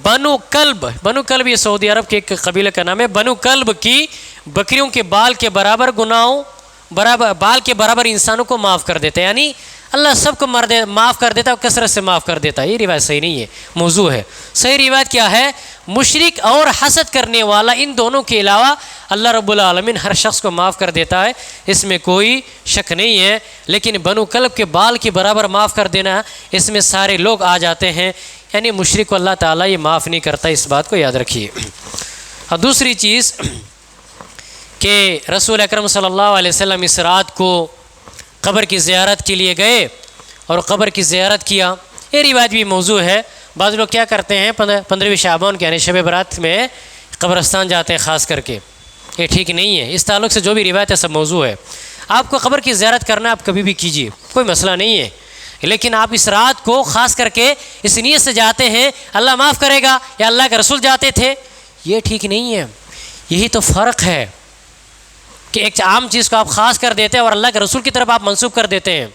بنو کلب یہ سعودی عرب کے ایک قبیلے کا نام ہے، بنو کلب کی بکریوں کے بال کے برابر گناہوں، بال کے برابر انسانوں کو معاف کر دیتا ہے، یعنی اللہ سب کو معاف کر دیتا ہے، کثرت سے معاف کر دیتا ہے۔ یہ روایت صحیح نہیں ہے، موضوع ہے۔ صحیح روایت کیا ہے؟ مشرک اور حسد کرنے والا ان دونوں کے علاوہ اللہ رب العالمین ہر شخص کو معاف کر دیتا ہے، اس میں کوئی شک نہیں ہے۔ لیکن بنو کلب کے بال کے برابر معاف کر دینا، اس میں سارے لوگ آ جاتے ہیں، یعنی مشرک کو اللہ تعالیٰ یہ معاف نہیں کرتا، اس بات کو یاد رکھیے۔ اور دوسری چیز کہ رسول اکرم صلی اللہ علیہ وسلم اس رات کو قبر کی زیارت کے لیے گئے اور قبر کی زیارت کیا، یہ روایت بھی موضوع ہے۔ بعض لوگ کیا کرتے ہیں 15ویں شعبان کے یعنی شب برات میں قبرستان جاتے ہیں خاص کر کے، یہ ٹھیک نہیں ہے۔ اس تعلق سے جو بھی روایت ہے سب موضوع ہے۔ آپ کو قبر کی زیارت کرنا آپ کبھی بھی کیجیے، کوئی مسئلہ نہیں ہے، لیکن آپ اس رات کو خاص کر کے اس نیت سے جاتے ہیں اللہ معاف کرے گا یا اللہ کے رسول جاتے تھے، یہ ٹھیک نہیں ہے۔ یہی تو فرق ہے کہ ایک عام چیز کو آپ خاص کر دیتے ہیں اور اللہ کے رسول کی طرف آپ منسوب کر دیتے ہیں۔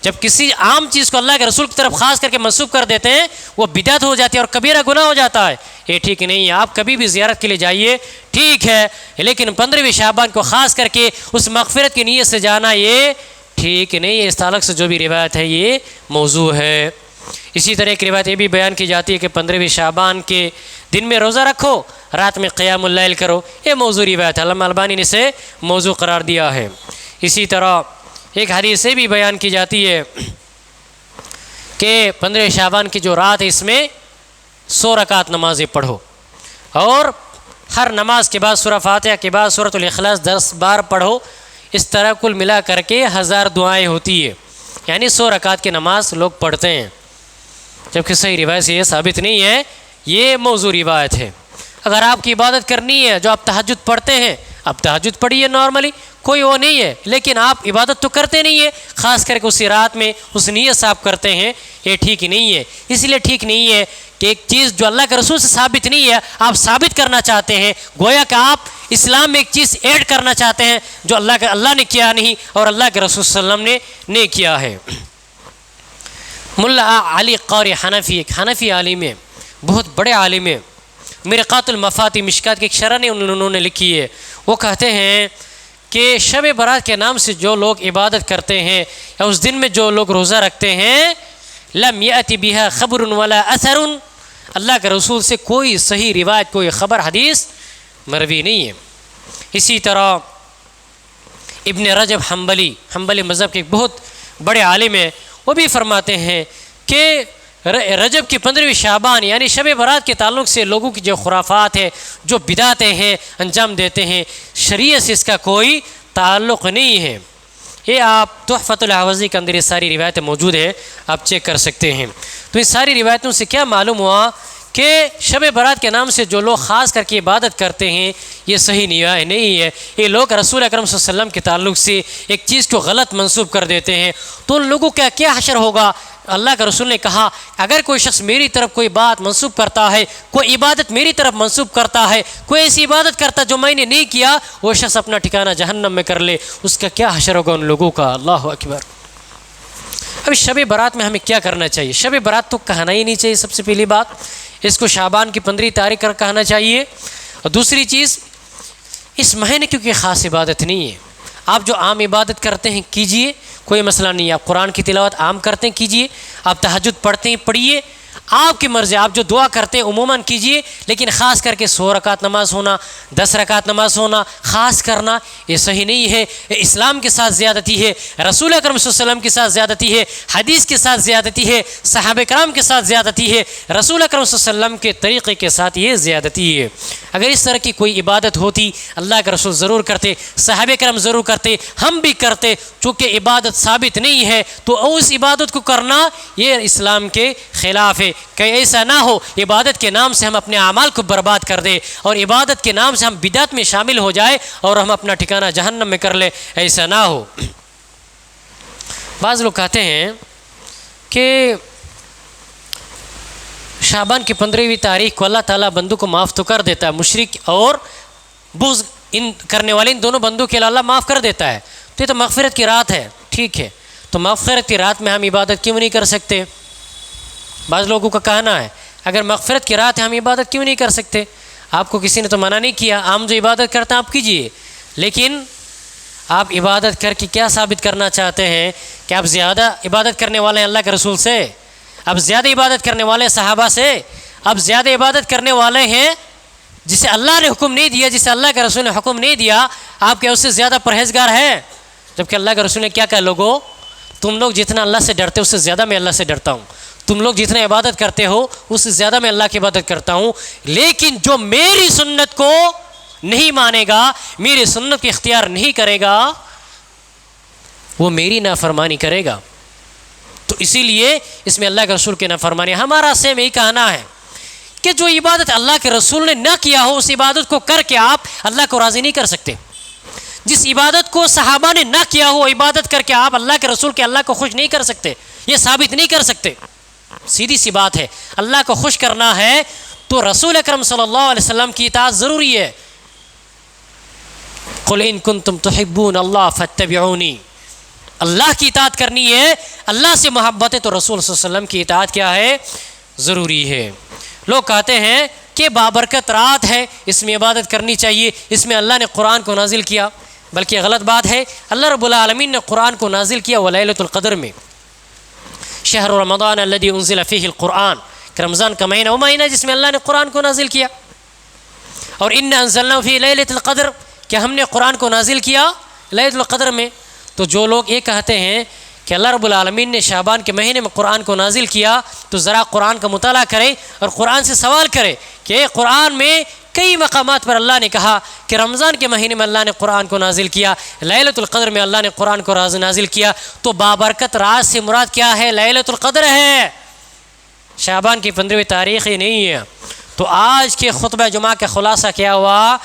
جب کسی عام چیز کو اللہ کے رسول کی طرف خاص کر کے منسوب کر دیتے ہیں وہ بدعت ہو جاتی ہے اور کبیرہ گناہ ہو جاتا ہے. یہ ٹھیک نہیں ہے. آپ کبھی بھی زیارت کے لیے جائیے ٹھیک ہے، لیکن 15ویں شعبان کو خاص کر کے اس مغفرت کی نیت سے جانا یہ ٹھیک نہیں ہے. اس تعلق سے جو بھی روایت ہے یہ موضوع ہے. اسی طرح ایک روایت یہ بھی بیان کی جاتی ہے کہ 15ویں شعبان کے دن میں روزہ رکھو، رات میں قیام اللیل کرو. یہ موضوع روایت ہے، علامہ البانی نے اسے موضوع قرار دیا ہے. اسی طرح ایک حدیث سے بھی بیان کی جاتی ہے کہ 15 شعبان کی جو رات ہے اس میں 100 رکعت نمازیں پڑھو، اور ہر نماز کے بعد سورہ فاتحہ کے بعد سورۃ الاخلاص 10 بار پڑھو. اس طرح کل ملا کر کے 1000 دعائیں ہوتی ہے، یعنی 100 رکعت کی نماز لوگ پڑھتے ہیں، جبکہ صحیح روایت سے یہ ثابت نہیں ہے، یہ موضوع روایت ہے. اگر آپ کی عبادت کرنی ہے جو آپ تہجد پڑھتے ہیں، آپ تہجد پڑھیے نارملی، کوئی وہ نہیں ہے، لیکن آپ عبادت تو کرتے نہیں ہیں، خاص کر کے اسی رات میں اس نیت سے آپ کرتے ہیں، یہ ٹھیک نہیں ہے. اس لیے ٹھیک نہیں ہے کہ ایک چیز جو اللہ کے رسول سے ثابت نہیں ہے آپ ثابت کرنا چاہتے ہیں، گویا کہ آپ اسلام میں ایک چیز ایڈ کرنا چاہتے ہیں جو اللہ نے کیا نہیں اور اللہ کے رسول صلی اللہ علیہ وسلم نے کیا ہے. ملا علی قاری حنفی ایک حنفی عالم ہے، بہت بڑے عالم ہے. مرقات المفاتیح مشکات کی ایک شرح انہوں نے لکھی ہے. وہ کہتے ہیں کہ شب برات کے نام سے جو لوگ عبادت کرتے ہیں یا اس دن میں جو لوگ روزہ رکھتے ہیں، لم یأتی بہا خبر ولا اثر، اللہ کے رسول سے کوئی صحیح روایت، کوئی خبر حدیث مروی نہیں ہے. اسی طرح ابن رجب حنبلی مذہب کے ایک بہت بڑے عالم ہیں، وہ بھی فرماتے ہیں کہ رجب کی 15ویں شعبان یعنی شب برات کے تعلق سے لوگوں کی جو خرافات ہے، جو بدعتیں ہیں انجام دیتے ہیں، شریعت سے اس کا کوئی تعلق نہیں ہے. یہ آپ تحفۃ الحوزی کے اندر یہ ساری روایتیں موجود ہیں، آپ چیک کر سکتے ہیں. تو ان ساری روایتوں سے کیا معلوم ہوا کہ شب برات کے نام سے جو لوگ خاص کر کے عبادت کرتے ہیں یہ صحیح نہیں ہے. یہ لوگ رسول اکرم صلی اللہ علیہ وسلم کے تعلق سے ایک چیز کو غلط منسوب کر دیتے ہیں. تو ان لوگوں کا کیا حشر ہوگا؟ اللہ کے رسول نے کہا اگر کوئی شخص میری طرف کوئی بات منسوب کرتا ہے، کوئی عبادت میری طرف منسوب کرتا ہے، کوئی ایسی عبادت کرتا جو میں نے نہیں کیا، وہ شخص اپنا ٹھکانہ جہنم میں کر لے. اس کا کیا حشر ہوگا ان لوگوں کا؟ اللہ اکبر. اب شب برات میں ہمیں کیا کرنا چاہیے؟ شب برات تو کہنا ہی نہیں چاہیے. سب سے پہلی بات اس کو شعبان کی 15 تاریخ کر کہنا چاہیے. اور دوسری چیز اس مہینے کیونکہ خاص عبادت نہیں ہے. آپ جو عام عبادت کرتے ہیں کیجئے، کوئی مسئلہ نہیں ہے. آپ قرآن کی تلاوت عام کرتے ہیں کیجئے، آپ تہجد پڑھتے ہیں پڑھیے، آپ کی مرضی. آپ جو دعا کرتے ہیں عموماً کیجئے، لیکن خاص کر کے 100 رکعت نماز ہونا، 10 رکعت نماز ہونا، خاص کرنا یہ صحیح نہیں ہے. اسلام کے ساتھ زیادتی ہے، رسول اکرم صلی اللہ علیہ وسلم کے ساتھ زیادتی ہے، حدیث کے ساتھ زیادتی ہے، صحابہ کرام کے ساتھ زیادتی ہے، رسول اکرم صلی اللہ علیہ وسلم کے طریقے کے ساتھ یہ زیادتی ہے. اگر اس طرح کی کوئی عبادت ہوتی اللہ کے رسول ضرور کرتے، صحابہ کرام ضرور کرتے، ہم بھی کرتے. چونکہ عبادت ثابت نہیں ہے تو اس عبادت کو کرنا یہ اسلام کے خلاف ہے. کہ ایسا نہ ہو عبادت کے نام سے ہم اپنے اعمال کو برباد کر دیں اور عبادت کے نام سے ہم بدعت میں شامل ہو جائے اور ہم اپنا ٹھکانہ جہنم میں کر لیں، ایسا نہ ہو. بعض لوگ کہتے ہیں کہ شعبان کی 15ویں تاریخ کو اللہ تعالیٰ بندوں کو معاف تو کر دیتا ہے، مشرک اور بغض ان کرنے والے ان دونوں بندوں کے اللہ معاف کر دیتا ہے. تو یہ تو مغفرت کی رات ہے، ٹھیک ہے، تو مغفرت کی رات میں ہم عبادت کیوں نہیں کر سکتے؟ بعض لوگوں کا کہنا ہے اگر مغفرت کی رات ہے ہم عبادت کیوں نہیں کر سکتے؟ آپ کو کسی نے تو منع نہیں کیا، عام جو عبادت کرتے ہیں آپ کیجئے، لیکن آپ عبادت کر کے کیا ثابت کرنا چاہتے ہیں؟ کہ آپ زیادہ عبادت کرنے والے ہیں اللہ کے رسول سے، آپ زیادہ عبادت کرنے والے ہیں صحابہ سے، آپ زیادہ عبادت کرنے والے ہیں جسے اللہ نے حکم نہیں دیا، جسے اللہ کے رسول نے حکم نہیں دیا، آپ کیا اس سے زیادہ پرہیزگار ہیں؟ جبکہ اللہ کے رسول نے کیا کہا، لوگوں تم لوگ جتنا اللہ سے ڈرتے ہو اس سے زیادہ میں اللہ سے ڈرتا ہوں، تم لوگ جتنا عبادت کرتے ہو اس سے زیادہ میں اللہ کی عبادت کرتا ہوں، لیکن جو میری سنت کو نہیں مانے گا، میری سنت کی اختیار نہیں کرے گا، وہ میری نافرمانی کرے گا. تو اسی لیے اس میں اللہ کے رسول کی نافرمانی. ہمارا سیم یہی کہنا ہے کہ جو عبادت اللہ کے رسول نے نہ کیا ہو اس عبادت کو کر کے آپ اللہ کو راضی نہیں کر سکتے. جس عبادت کو صحابہ نے نہ کیا ہو عبادت کر کے آپ اللہ کے رسول کے اللہ کو خوش نہیں کر سکتے، یہ ثابت نہیں کر سکتے. سیدھی سی بات ہے، اللہ کو خوش کرنا ہے تو رسول اکرم صلی اللہ علیہ وسلم کی اطاعت ضروری ہے. قل ان کنتم تحبون اللہ فاتبعونی، اللہ کی اطاعت کرنی ہے، اللہ سے محبت ہے تو رسول صلی اللہ علیہ وسلم کی اطاعت کیا ہے؟ ضروری ہے۔ لوگ کہتے ہیں کہ بابرکت رات ہے، اس میں عبادت کرنی چاہیے، اس میں اللہ نے قرآن کو نازل کیا، بلکہ غلط بات ہے۔ اللہ رب العالمین نے قرآن کو نازل کیا ولیلۃ القدر میں، شہر رمضان الذی انزل فیہ القرآن، کہ رمضان کا مہینہ وہ مہینہ جس میں اللہ نے قرآن کو نازل کیا، اور انا انزلناہ فی لیلۃ القدر، کہ ہم نے قرآن کو نازل کیا لیلۃ القدر میں۔ تو جو لوگ یہ کہتے ہیں کہ اللہ رب العالمین نے شعبان کے مہینے میں قرآن کو نازل کیا، تو ذرا قرآن کا مطالعہ کرے اور قرآن سے سوال کرے کہ قرآن میں کئی مقامات پر اللہ نے کہا کہ رمضان کے مہینے میں اللہ نے قرآن کو نازل کیا، لیلۃ القدر میں اللہ نے قرآن کو نازل کیا، تو بابرکت رات سے مراد کیا ہے؟ لیلۃ القدر ہے، شعبان کی 15ویں تاریخ ہی نہیں ہے۔ تو آج کے خطبہ جمعہ کا خلاصہ کیا ہوا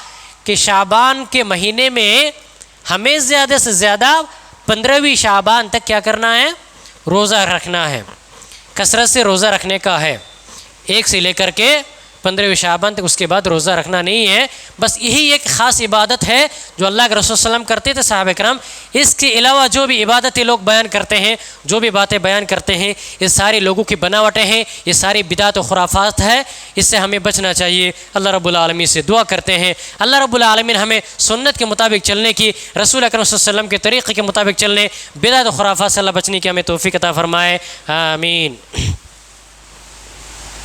کہ شعبان کے مہینے میں ہمیں زیادہ سے زیادہ 15ویں شعبان تک کیا کرنا ہے؟ روزہ رکھنا ہے، کثرت سے روزہ رکھنے کا ہے، 1 سے لے کر کے 15ویں شعبان تک، اس کے بعد روزہ رکھنا نہیں ہے۔ بس یہی ایک خاص عبادت ہے جو اللہ کے رسول صلی اللہ علیہ وسلم کرتے تھے، صحابہ کرام۔ اس کے علاوہ جو بھی عبادتیں لوگ بیان کرتے ہیں، جو بھی باتیں بیان کرتے ہیں، یہ ساری لوگوں کی بناوٹیں ہیں، یہ ساری بدعت و خرافات ہے، اس سے ہمیں بچنا چاہیے۔ اللہ رب العالمین سے دعا کرتے ہیں اللہ رب العالمین ہمیں سنت کے مطابق چلنے کی، رسول اکرم صلی اللہ علیہ وسلم کے طریقے کے مطابق چلنے، بدعت و خرافات سے اللہ بچنے کی ہمیں توفیق عطا فرمائے، آمین۔